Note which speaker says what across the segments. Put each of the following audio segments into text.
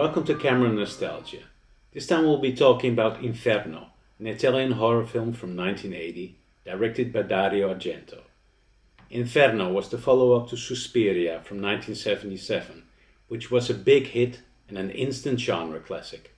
Speaker 1: Welcome to Camera Nostalgia. This time we'll be talking about Inferno, an Italian horror film from 1980, directed by Dario Argento. Inferno was the follow-up to Suspiria from 1977, which was a big hit and an instant genre classic.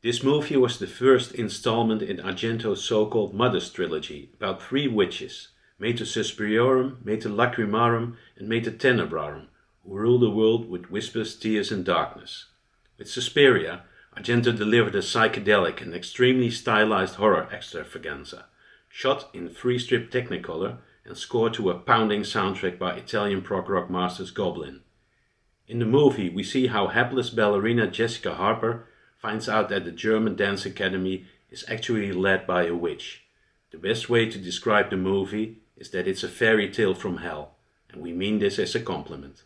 Speaker 1: This movie was the first installment in Argento's so-called Mother's trilogy about three witches, Mater Suspiriorum, Mater Lacrimarum and Mater Tenebrarum, who rule the world with whispers, tears and darkness. With Suspiria, Argento delivered a psychedelic and extremely stylized horror extravaganza, shot in 3-strip Technicolor and scored to a pounding soundtrack by Italian prog rock masters Goblin. In the movie we see how hapless ballerina Jessica Harper finds out that the German dance academy is actually led by a witch. The best way to describe the movie is that it's a fairy tale from hell, and we mean this as a compliment.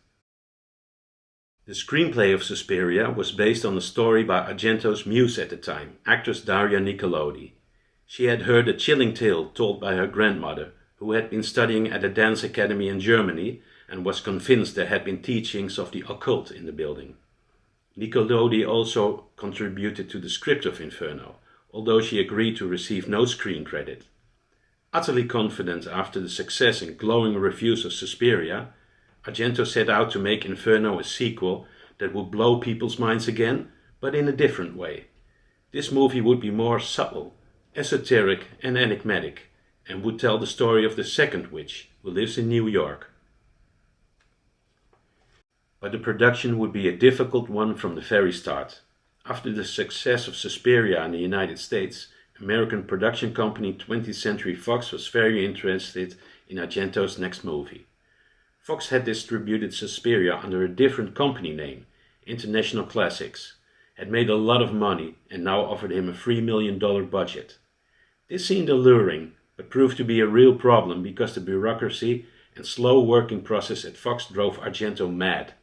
Speaker 1: The screenplay of Suspiria was based on a story by Argento's muse at the time, actress Daria Argento. She had heard a chilling tale told by her grandmother, who had been studying at a dance academy in Germany and was convinced there had been teachings of the occult in the building. Argento also contributed to the script of Inferno, although she agreed to receive no screen credit. Utterly confident after the success and glowing reviews of Suspiria, Argento set out to make Inferno a sequel that would blow people's minds again, but in a different way. This movie would be more subtle, esoteric and enigmatic, and would tell the story of the second witch, who lives in New York. But the production would be a difficult one from the very start. After the success of Suspiria in the United States, American production company 20th Century Fox was very interested in Argento's next movie. Fox had distributed Suspiria under a different company name, International Classics, had made a lot of money and now offered him a $3 million budget. This seemed alluring, but proved to be a real problem because the bureaucracy and slow working process at Fox drove Argento mad.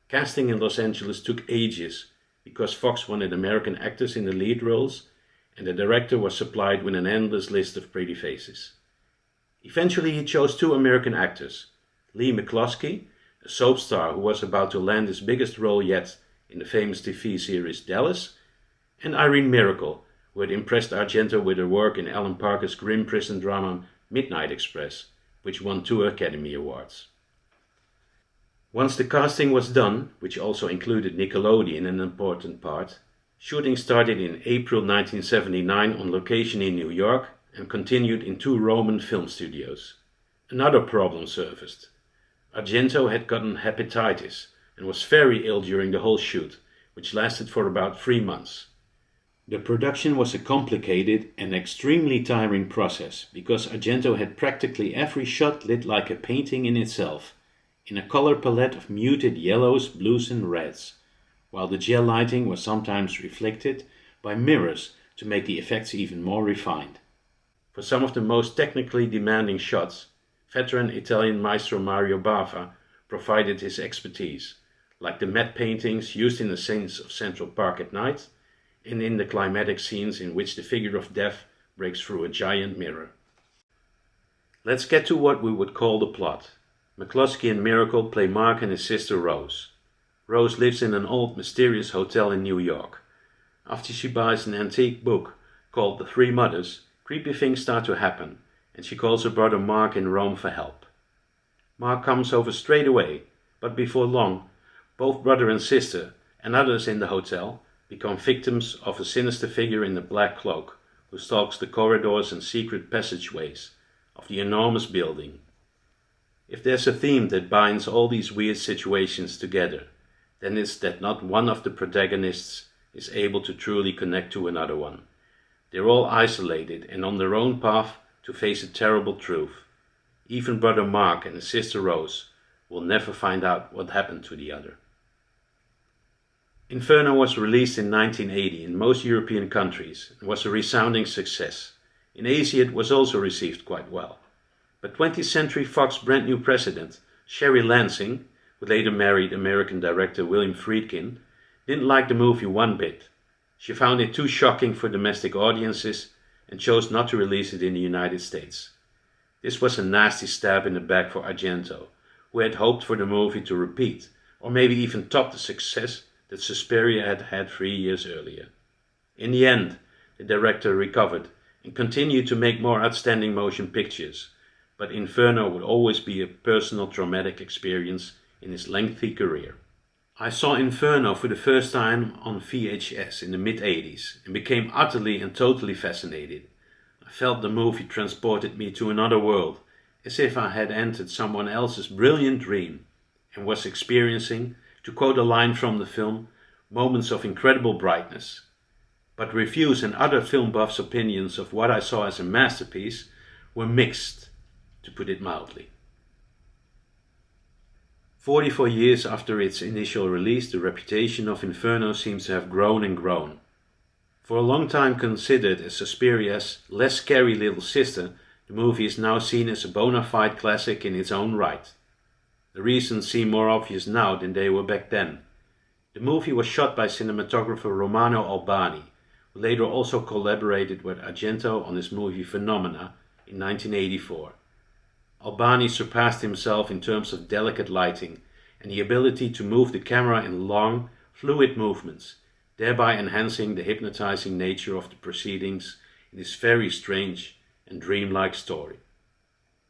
Speaker 1: Casting in Los Angeles took ages because Fox wanted American actors in the lead roles and the director was supplied with an endless list of pretty faces. Eventually he chose 2 American actors, Lee McCloskey, a soap star who was about to land his biggest role yet in the famous TV series Dallas, and Irene Miracle, who had impressed Argento with her work in Alan Parker's grim prison drama Midnight Express, which won 2 Academy Awards. Once the casting was done, which also included Nickelodeon in an important part, shooting started in April 1979 on location in New York and continued in 2 Roman film studios. Another problem surfaced. Argento had gotten hepatitis and was very ill during the whole shoot, which lasted for about 3 months. The production was a complicated and extremely tiring process because Argento had practically every shot lit like a painting in itself, in a color palette of muted yellows, blues and reds, while the gel lighting was sometimes reflected by mirrors to make the effects even more refined. For some of the most technically demanding shots, veteran Italian maestro Mario Bava provided his expertise, like the matte paintings used in the scenes of Central Park at night and in the climatic scenes in which the figure of death breaks through a giant mirror. Let's get to what we would call the plot. McCluskey and Miracle play Mark and his sister Rose. Rose lives in an old mysterious hotel in New York. After she buys an antique book called The Three Mothers, creepy things start to happen, and she calls her brother Mark in Rome for help. Mark comes over straight away, but before long, both brother and sister and others in the hotel become victims of a sinister figure in a black cloak who stalks the corridors and secret passageways of the enormous building. If there's a theme that binds all these weird situations together, then it's that not one of the protagonists is able to truly connect to another one. They're all isolated and on their own path to face a terrible truth. Even brother Mark and his sister Rose will never find out what happened to the other. Inferno was released in 1980 in most European countries and was a resounding success. In Asia it was also received quite well. But 20th Century Fox brand new president, Sherry Lansing, who later married American director William Friedkin, didn't like the movie one bit. She found it too shocking for domestic audiences and chose not to release it in the United States. This was a nasty stab in the back for Argento, who had hoped for the movie to repeat, or maybe even top the success that Suspiria had had 3 years earlier. In the end, the director recovered and continued to make more outstanding motion pictures, but Inferno would always be a personal traumatic experience in his lengthy career. I saw Inferno for the first time on VHS in the mid-80s and became utterly and totally fascinated. I felt the movie transported me to another world, as if I had entered someone else's brilliant dream and was experiencing, to quote a line from the film, moments of incredible brightness. But reviews and other film buffs' opinions of what I saw as a masterpiece were mixed, to put it mildly. 44 years after its initial release, the reputation of Inferno seems to have grown and grown. For a long time considered as Suspiria's less scary little sister, the movie is now seen as a bona fide classic in its own right. The reasons seem more obvious now than they were back then. The movie was shot by cinematographer Romano Albani, who later also collaborated with Argento on his movie Phenomena in 1984. Albani surpassed himself in terms of delicate lighting and the ability to move the camera in long, fluid movements, thereby enhancing the hypnotizing nature of the proceedings in this very strange and dreamlike story.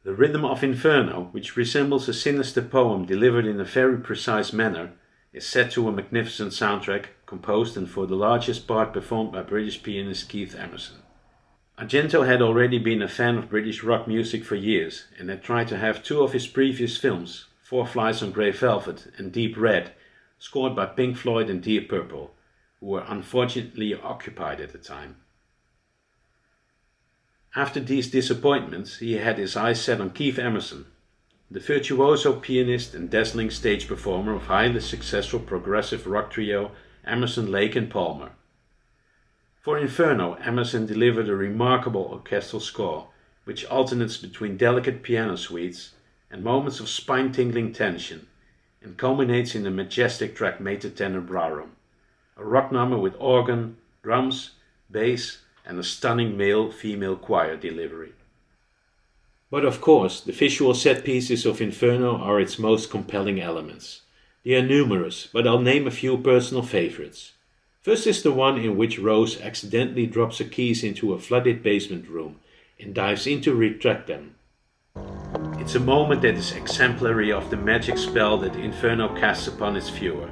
Speaker 1: The rhythm of Inferno, which resembles a sinister poem delivered in a very precise manner, is set to a magnificent soundtrack composed and for the largest part performed by British pianist Keith Emerson. Argento had already been a fan of British rock music for years and had tried to have two of his previous films, Four Flies on Grey Velvet and Deep Red, scored by Pink Floyd and Deep Purple, who were unfortunately occupied at the time. After these disappointments, he had his eyes set on Keith Emerson, the virtuoso pianist and dazzling stage performer of highly successful progressive rock trio Emerson, Lake and Palmer. For Inferno, Emerson delivered a remarkable orchestral score, which alternates between delicate piano suites and moments of spine-tingling tension, and culminates in the majestic track Mete Tenebrarum, a rock number with organ, drums, bass, and a stunning male-female choir delivery. But of course, the visual set pieces of Inferno are its most compelling elements. They are numerous, but I'll name a few personal favorites. First is the one in which Rose accidentally drops her keys into a flooded basement room and dives in to retract them. It's a moment that is exemplary of the magic spell that Inferno casts upon its viewer.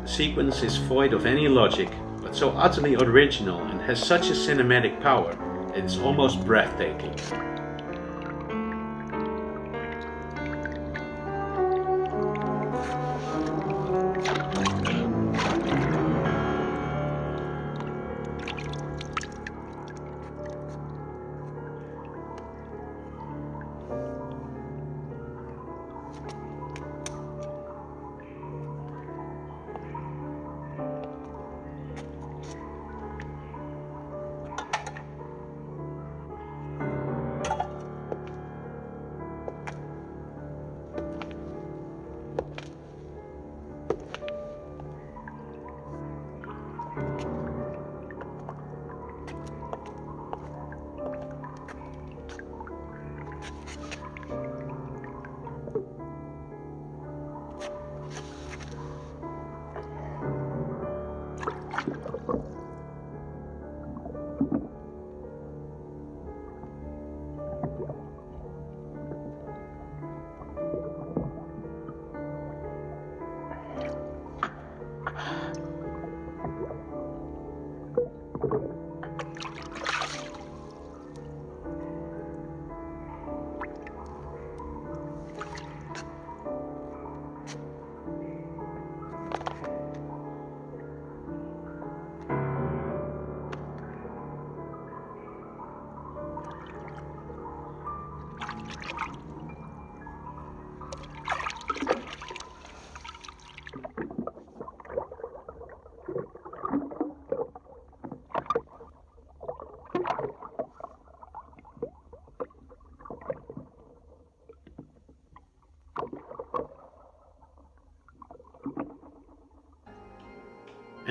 Speaker 1: The sequence is void of any logic, but so utterly original and has such a cinematic power that it's almost breathtaking.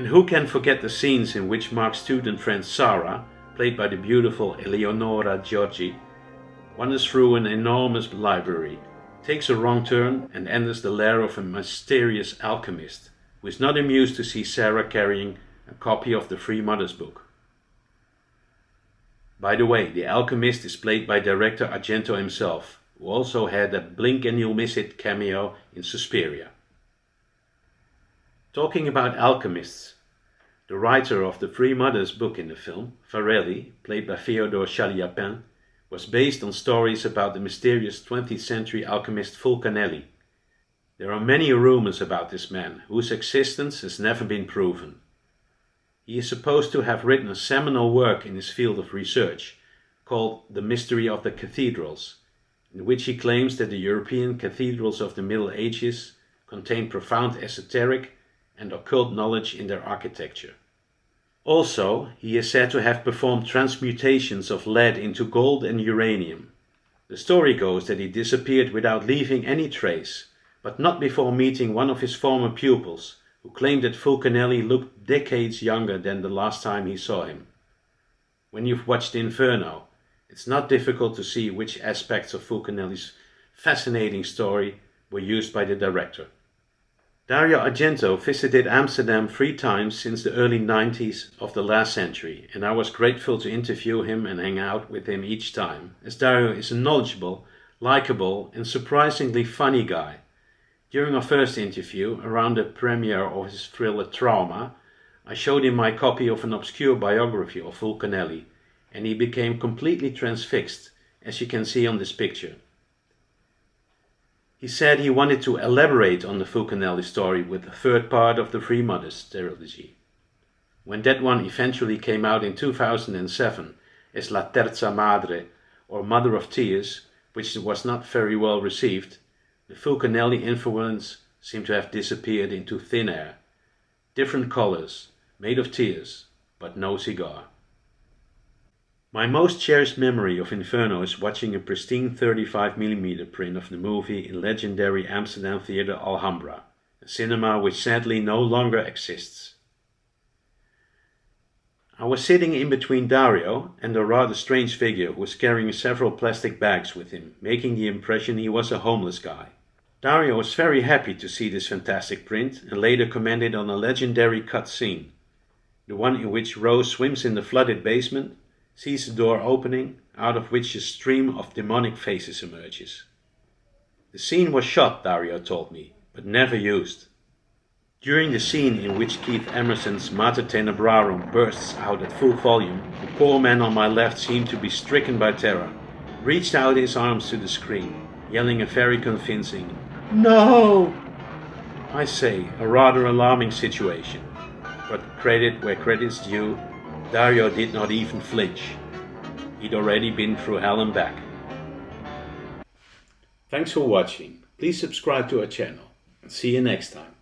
Speaker 1: And who can forget the scenes in which Mark's student friend Sarah, played by the beautiful Eleonora Giorgi, wanders through an enormous library, takes a wrong turn and enters the lair of a mysterious alchemist, who is not amused to see Sarah carrying a copy of the Three Mothers book. By the way, the alchemist is played by director Argento himself, who also had a blink and you'll miss it cameo in Suspiria. Talking about alchemists, the writer of the Three Mothers book in the film, Varelli, played by Féodor Chaliapin, was based on stories about the mysterious 20th century alchemist Fulcanelli. There are many rumors about this man, whose existence has never been proven. He is supposed to have written a seminal work in his field of research, called The Mystery of the Cathedrals, in which he claims that the European cathedrals of the Middle Ages contain profound esoteric and occult knowledge in their architecture. Also, he is said to have performed transmutations of lead into gold and uranium. The story goes that he disappeared without leaving any trace, but not before meeting one of his former pupils, who claimed that Fulcanelli looked decades younger than the last time he saw him. When you've watched Inferno, it's not difficult to see which aspects of Fulcanelli's fascinating story were used by the director. Dario Argento visited Amsterdam 3 times since the early 90s of the last century, and I was grateful to interview him and hang out with him each time, as Dario is a knowledgeable, likable and surprisingly funny guy. During our first interview, around the premiere of his thriller Trauma, I showed him my copy of an obscure biography of Fulcanelli, and he became completely transfixed, as you can see on this picture. He said he wanted to elaborate on the Fulcanelli story with the third part of the Three Mothers trilogy. When that one eventually came out in 2007 as La Terza Madre, or Mother of Tears, which was not very well received, the Fulcanelli influence seemed to have disappeared into thin air. Different colors, made of tears, but no cigar. My most cherished memory of Inferno is watching a pristine 35mm print of the movie in legendary Amsterdam theatre Alhambra, a cinema which sadly no longer exists. I was sitting in between Dario and a rather strange figure who was carrying several plastic bags with him, making the impression he was a homeless guy. Dario was very happy to see this fantastic print and later commented on a legendary cut scene, the one in which Rose swims in the flooded basement, sees the door opening, out of which a stream of demonic faces emerges. The scene was shot, Dario told me, but never used. During the scene in which Keith Emerson's Mater Tenebrarum bursts out at full volume, the poor man on my left seemed to be stricken by terror, reached out his arms to the screen, yelling a very convincing, "No!" I say, a rather alarming situation, but credit where credit's due, Dario did not even flinch. He'd already been through hell and back. Thanks for watching. Please subscribe to our channel and see you next time.